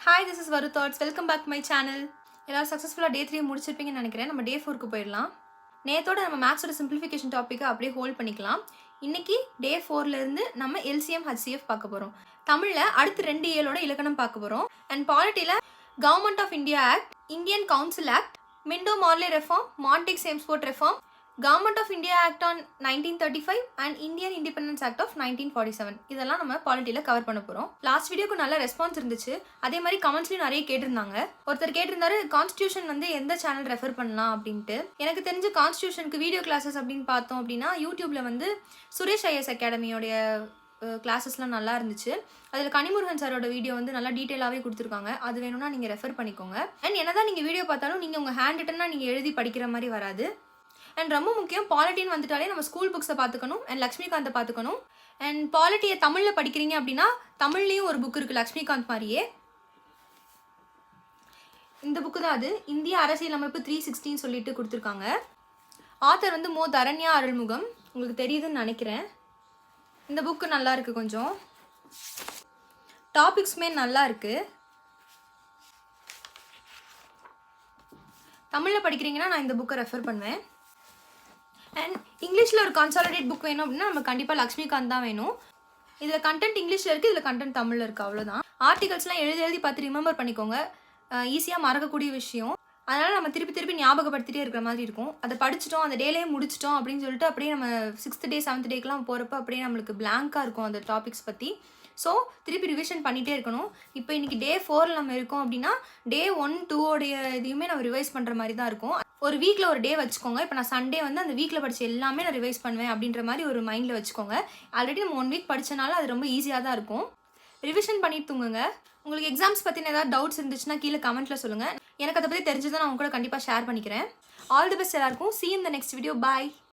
Hi, this is Varu Thoughts. Welcome back to my channel. எல்லாரும் சக்ஸஸ்ஃபுல்லாக டே 3 முடிச்சிருப்பீங்கன்னு நினைக்கிறேன். நம்ம டே 4க்கு போயிடலாம். நேத்தோட நம்ம மேக்ஸோட சிம்பிளிஃபிகேஷன் டாப்பிக்கை அப்படியே ஹோல்ட் பண்ணிக்கலாம். இன்னைக்கு டே 4லேருந்து நம்ம எல்சிஎம் ஹச்சிஎஃப் பார்க்க போகிறோம். தமிழில் அடுத்து 2 ஏழோட இலக்கணம் பார்க்க போகிறோம். அண்ட் பாலிட்டியில் government of India act, Indian council act, Minto Morley reform, Montagu Chelmsford reform, government of India act on 1935 and Indian independence act of 1947 இதெல்லாம் நம்ம பாலிட்டியில் கவர் பண்ண போகிறோம். லாஸ்ட் வீடியோக்கு நல்ல ரெஸ்பான்ஸ் இருந்துச்சு. அதே மாதிரி கமெண்ட்ஸ்லையும் நிறைய கேட்டிருந்தாங்க. ஒருத்தர் கேட்டிருந்தாரு கான்ஸ்டியூஷன் எந்த சேனல் ரெஃபர் பண்ணலாம் அப்படின்ட்டு. எனக்கு தெரிஞ்ச கான்ஸ்டியூஷனுக்கு வீடியோ கிளாஸஸ் அப்படின்னு பார்த்தோம் அப்படின்னா யூடியூப்ல சுரேஷ் ஐஎஸ் அகாடமியோடைய கிளாஸஸ்லாம் நல்லா இருந்துச்சு. அதில் கனிமுருகன் சாரோட வீடியோ நல்லா டீட்டெயிலாகவே கொடுத்துருக்காங்க. அது வேணும்னா நீங்கள் ரெஃபர் பண்ணிக்கோங்க. அண்ட் என்னதான் நீங்கள் வீடியோ பார்த்தாலும் நீங்கள் உங்கள் ஹேண்ட் ரிட்டனாக நீங்கள் எழுதி படிக்கிற மாதிரி வராது. அண்ட் ரொம்ப முக்கியம், பாலிட்டின்னு வந்துட்டாலே நம்ம ஸ்கூல் புக்ஸை பார்த்துக்கணும். அண்ட் லக்ஷ்மிகாந்தை பார்த்துக்கணும். அண்ட் பாலிட்டியை தமிழில் படிக்கிறீங்க அப்படின்னா தமிழ்லேயும் ஒரு புக் இருக்குது லக்ஷ்மிகாந்த் மாதிரியே. இந்த புக்கு தான் அது. இந்திய அரசியலமைப்பு 360 சொல்லிட்டு கொடுத்துருக்காங்க. ஆத்தர் மோ தரண்யா அருள்முகம். உங்களுக்கு தெரியுதுன்னு நினைக்கிறேன். இந்த புக்கு நல்லா இருக்குது. கொஞ்சம் டாபிக்ஸுமே நல்லா இருக்குது. தமிழில் படிக்கிறீங்கன்னா நான் இந்த புக்கை ரெஃபர் பண்ணுவேன். அண்ட் இங்கிலீஷில் ஒரு கன்சாலிடேட் புக் வேணும் அப்படின்னா நம்ம கண்டிப்பாக லக்ஷ்மிகாந்த் தான் வேணும். இதில் கண்டென்ட் இங்கிலீஷில் இருக்குது, இதில் கண்டென்ட் தமிழில் இருக்குது, அவ்வளோதான். ஆர்டிகல்ஸ்லாம் எழுதி பார்த்து ரிமெம்பர் பண்ணிக்கோங்க. ஈஸியாக மறக்கக்கூடிய விஷயம். அதனால் நம்ம திருப்பி ஞாபகப்படுத்திட்டே இருக்கிற மாதிரி இருக்கும். அதை படிச்சிட்டோம், அந்த டேலேயே முடிச்சிட்டோம் அப்படின்னு சொல்லிட்டு அப்படியே நம்ம 6th டே 7th டேக்கெலாம் போகிறப்ப அப்படியே நம்மளுக்கு பிளாங்காக இருக்கும் அந்த டாபிக்ஸ் பற்றி. ஸோ திருப்பி ரிவிஷன் பண்ணிகிட்டே இருக்கணும். இப்போ இன்றைக்கி டே 4 நம்ம இருக்கோம் அப்படின்னா டே 1, 2 இதையுமே நம்ம ரிவைஸ் பண்ணுற மாதிரி தான் இருக்கும். ஒரு வீக்கில் ஒரு டே வச்சுக்கோங்க. இப்போ நான் சண்டே அந்த வீக்கில் படித்த எல்லாமே நான் ரிவைஸ் பண்ணுவேன் அப்படின்ற மாதிரி ஒரு மைண்டில் வச்சுக்கோங்க. ஆல்ரெடி நம்ம 1 வீக் படித்தனால அது ரொம்ப ஈஸியாக தான் இருக்கும். ரிவிஷன் பண்ணிட்டு தூங்குங்க. உங்களுக்கு எக்ஸாம்ஸ் பற்றின ஏதாவது டவுட்ஸ் இருந்துச்சுன்னா கீழே கமெண்ட்டில் சொல்லுங்கள். எனக்கு அதை பற்றி தெரிஞ்சதை நான் உங்க கூட கண்டிப்பாக ஷேர் பண்ணிக்கிறேன். ஆல் தி பெஸ்ட் எல்லாருக்கும். See you in the next video. Bye.